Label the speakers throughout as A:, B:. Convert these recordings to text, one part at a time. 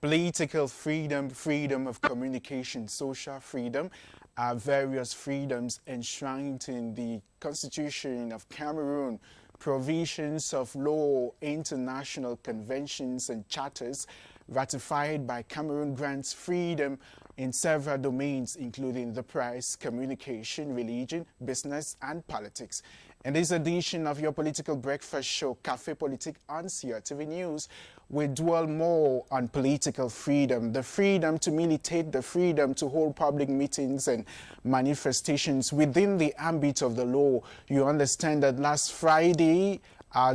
A: political freedom, freedom of communication, social freedom are various freedoms enshrined in the Constitution of Cameroon, provisions of law, international conventions and charters ratified by Cameroon grants freedom in several domains, including the press, communication, religion, business, and politics. In this edition of your political breakfast show, Café Politique on CRTV News, we dwell more on political freedom, the freedom to militate, the freedom to hold public meetings and manifestations within the ambit of the law. You understand that last Friday,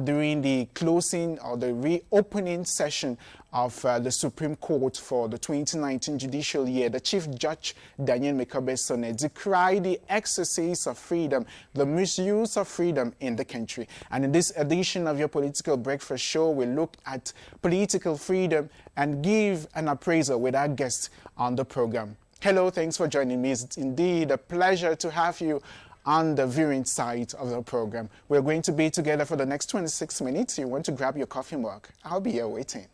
A: during the closing or the reopening session of the Supreme Court for the 2019 judicial year, the Chief Judge, Daniel Mekobesone, decried the exercise of freedom, the misuse of freedom in the country. And in this edition of your political breakfast show, we look at political freedom and give an appraisal with our guest on the program. Hello, thanks for joining me. It's indeed a pleasure to have you on the viewing side of the program. We're going to be together for the next 26 minutes. You want to grab your coffee mug. I'll be here waiting.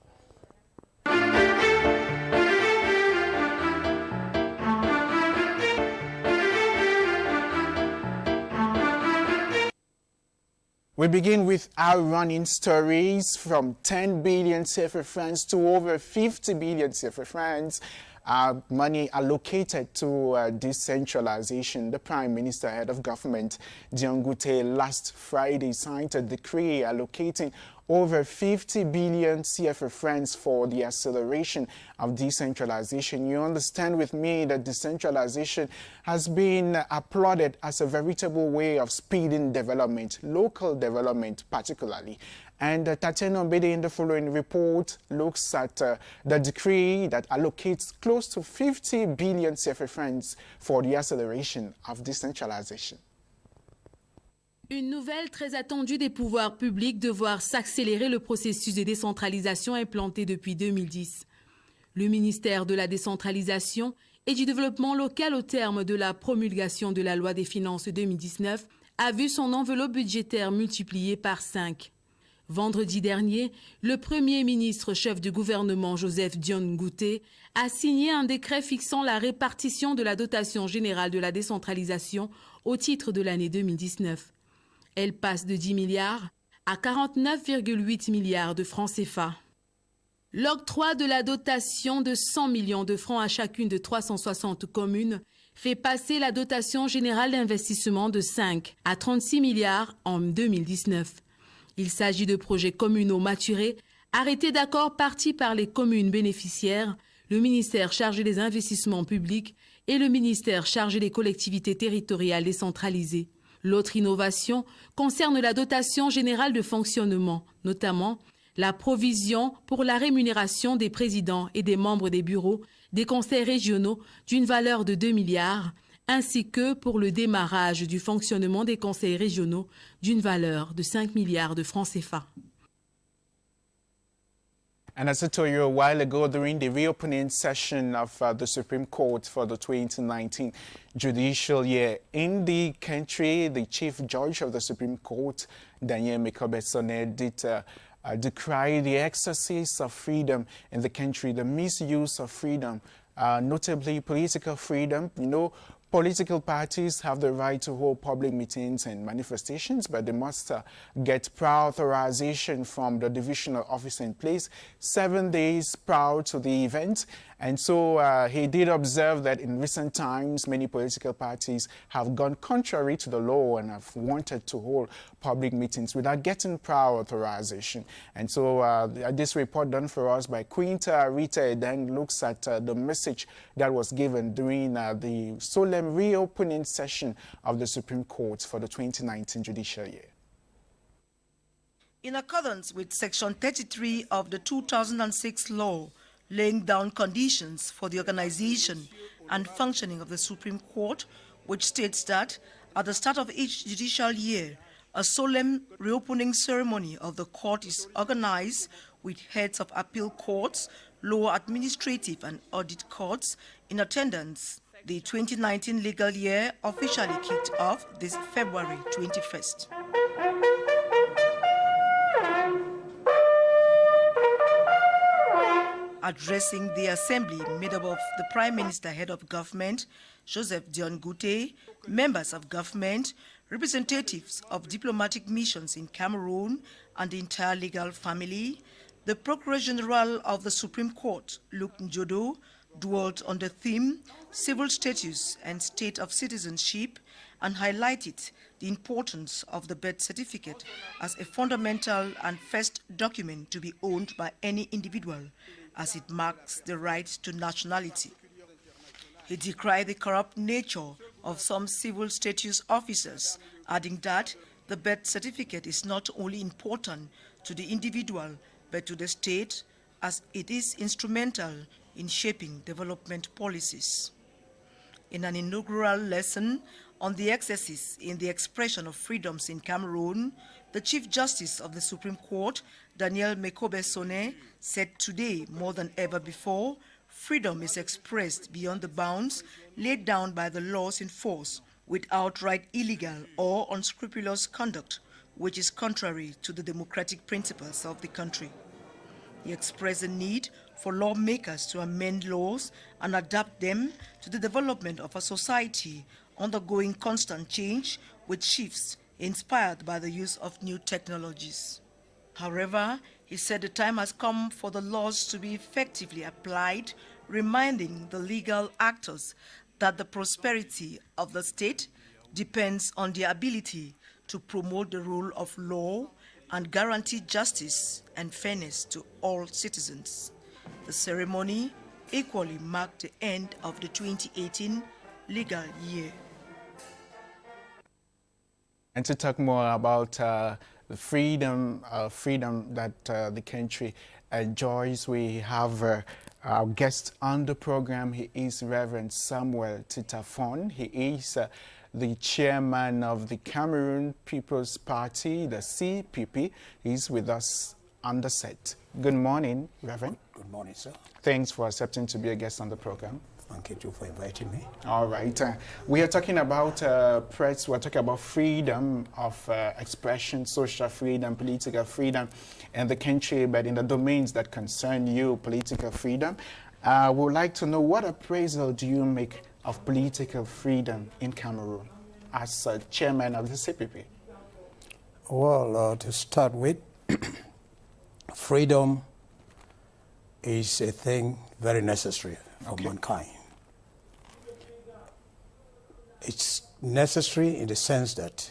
A: We begin with our running stories from 10 billion CFA francs to over 50 billion CFA francs. Money allocated to decentralization. The Prime Minister, head of government, Dion Ngute, last Friday signed a decree allocating over 50 billion CFA francs for the acceleration of decentralization. You understand with me that decentralization has been applauded as a veritable way of speeding development, local development particularly. And Tatiana Mbede in the following report looks at the decree that allocates close to 50 billion CFA francs for the acceleration of decentralization.
B: Une nouvelle très attendue des pouvoirs publics de voir s'accélérer le processus de décentralisation implanté depuis 2010. Le ministère de la décentralisation et du développement local au terme de la promulgation de la loi des finances 2019 a vu son enveloppe budgétaire multipliée par 5. Vendredi dernier, le Premier ministre chef du gouvernement Joseph Dion Ngute a signé un décret fixant la répartition de la dotation générale de la décentralisation au titre de l'année 2019. Elle passe de 10 milliards à 49,8 milliards de francs CFA. L'octroi de la dotation de 100 millions de francs à chacune de 360 communes fait passer la dotation générale d'investissement de 5 à 36 milliards en 2019. Il s'agit de projets communaux maturés, arrêtés d'accord partis par les communes bénéficiaires, le ministère chargé des investissements publics et le ministère chargé des collectivités territoriales décentralisées. L'autre innovation concerne la dotation générale de fonctionnement, notamment la provision pour la rémunération des présidents et des membres des bureaux des conseils régionaux d'une valeur de 2 milliards, ainsi que pour le démarrage du fonctionnement des conseils régionaux d'une valeur de 5 milliards de francs CFA.
A: And as I told you a while ago, during the reopening session of the Supreme Court for the 2019 judicial year in the country, the Chief Judge of the Supreme Court, Daniel Mekobesone, did decry the exercise of freedom in the country, the misuse of freedom, notably political freedom. You know, political parties have the right to hold public meetings and manifestations, but they must get prior authorization from the divisional office in place 7 days prior to the event. And so he did observe that in recent times, many political parties have gone contrary to the law and have wanted to hold public meetings without getting prior authorization. And so this report done for us by Quinta Rita Edeng looks at the message that was given during the solemn reopening session of the Supreme Court for the 2019 judicial year.
C: In accordance with Section 33 of the 2006 law, laying down conditions for the organization and functioning of the Supreme Court, which states that at the start of each judicial year, a solemn reopening ceremony of the court is organized with heads of appeal courts, lower administrative and audit courts in attendance. The 2019 legal year officially kicked off this February 21st. Addressing the assembly made up of the Prime Minister, Head of Government, Joseph Dion Gute, members of government, representatives of diplomatic missions in Cameroon and the entire legal family, the Procureur General of the Supreme Court, Luke Njodo, dwelt on the theme Civil Status and State of Citizenship and highlighted the importance of the birth certificate as a fundamental and first document to be owned by any individual, as it marks the right to nationality. He decried the corrupt nature of some civil status officers, adding that the birth certificate is not only important to the individual but to the state, as it is instrumental in shaping development policies. In an inaugural lesson on the excesses in the expression of freedoms in Cameroon, the Chief Justice of the Supreme Court, Daniel Mekobe-Sone, said today, more than ever before, freedom is expressed beyond the bounds laid down by the laws in force with outright illegal or unscrupulous conduct, which is contrary to the democratic principles of the country. He expressed the need for lawmakers to amend laws and adapt them to the development of a society undergoing constant change with shifts inspired by the use of new technologies. However, he said the time has come for the laws to be effectively applied, reminding the legal actors that the prosperity of the state depends on their ability to promote the rule of law and guarantee justice and fairness to all citizens. The ceremony equally marked the end of the 2018 legal year.
A: And to talk more about the freedom that the country enjoys, we have our guest on the program. He is Reverend Samuel Titafon. He is the chairman of the Cameroon People's Party, the CPP. He's with us on the set. Good morning, Reverend.
D: Good morning, sir.
A: Thanks for accepting to be a guest on the program.
D: Thank you for inviting me.
A: All right. We are talking about press. We're talking about freedom of expression, social freedom, political freedom in the country, but in the domains that concern you, political freedom. We would like to know, what appraisal do you make of political freedom in Cameroon as chairman of the CPP?
D: Well, to start with, freedom is a thing very necessary for mankind. It's necessary in the sense that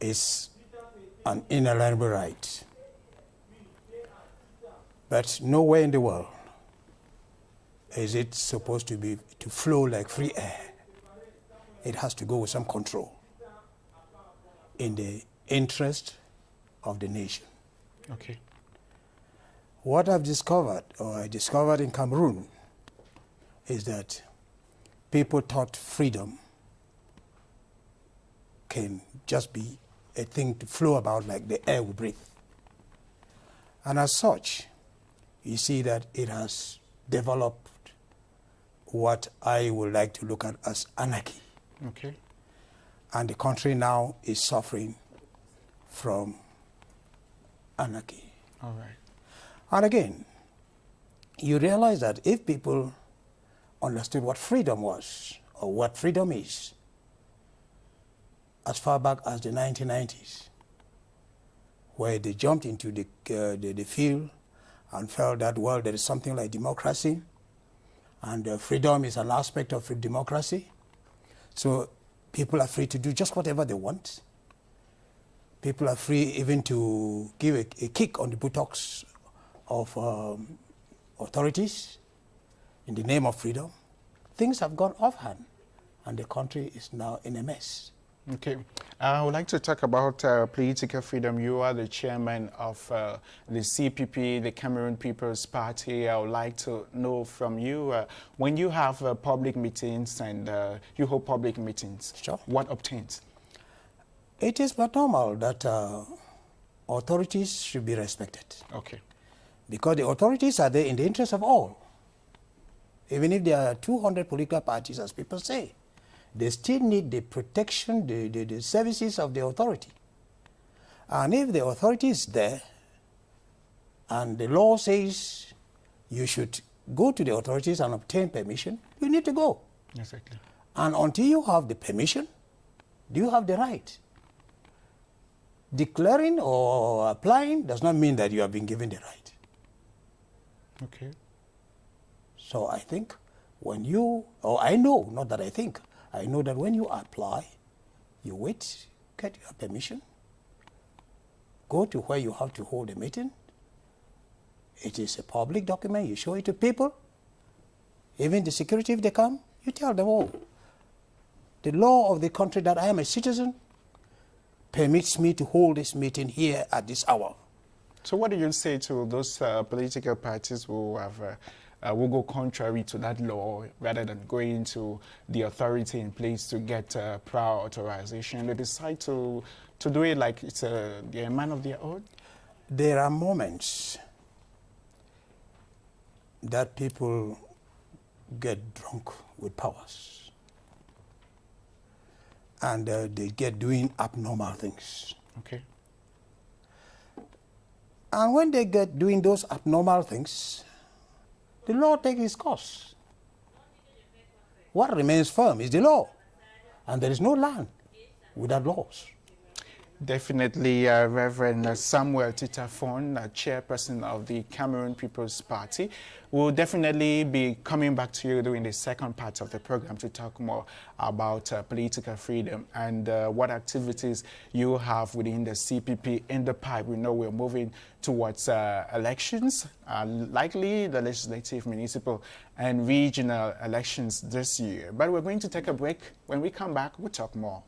D: it's an inalienable right. But nowhere in the world is it supposed to flow like free air. It has to go with some control in the interest of the nation.
A: Okay.
D: What I've discovered, or I discovered in Cameroon, is that people thought freedom can just be a thing to flow about like the air we breathe. And as such, you see that it has developed what I would like to look at as anarchy.
A: Okay.
D: And the country now is suffering from anarchy.
A: All right.
D: And again, you realize that if people understood what freedom was, or what freedom is, as far back as the 1990s, where they jumped into the field and felt that, well, there is something like democracy, and freedom is an aspect of democracy. So people are free to do just whatever they want. People are free even to give a kick on the buttocks of authorities in the name of freedom. Things have gone offhand, and the country is now in a mess.
A: Okay. I would like to talk about political freedom. You are the chairman of the CPP, the Cameroon People's Party. I would like to know from you, when you have public meetings and you hold public meetings,
D: sure,
A: what obtains?
D: It is but normal that authorities should be respected.
A: Okay.
D: Because the authorities are there in the interest of all. Even if there are 200 political parties, as people say, they still need the protection, the services of the authority. And if the authority is there, and the law says you should go to the authorities and obtain permission. You need to go.
A: Exactly.
D: And until you have the permission, do you have the right? Declaring or applying does not mean that you have been given the right.
A: Okay.
D: So I think when you, or I know, not that I think, I know that when you apply, you wait, get your permission, go to where you have to hold a meeting. It is a public document, you show it to people. Even the security, if they come, you tell them, oh, the law of the country that I am a citizen permits me to hold this meeting here at this hour.
A: So what do you say to those political parties who have will go contrary to that law rather than going to the authority in place to get prior authorization? They decide to do it like it's they're a man of their own?
D: There are moments that people get drunk with powers and they get doing abnormal things.
A: Okay.
D: And when they get doing those abnormal things, the law takes its course. What remains firm is the law, and there is no land without laws.
A: Definitely, Reverend Samuel Titafon, chairperson of the Cameroon People's Party, will definitely be coming back to you during the second part of the program to talk more about political freedom and what activities you have within the CPP in the pipe. We know we're moving towards elections, likely the legislative, municipal, and regional elections this year. But we're going to take a break. When we come back, we'll talk more.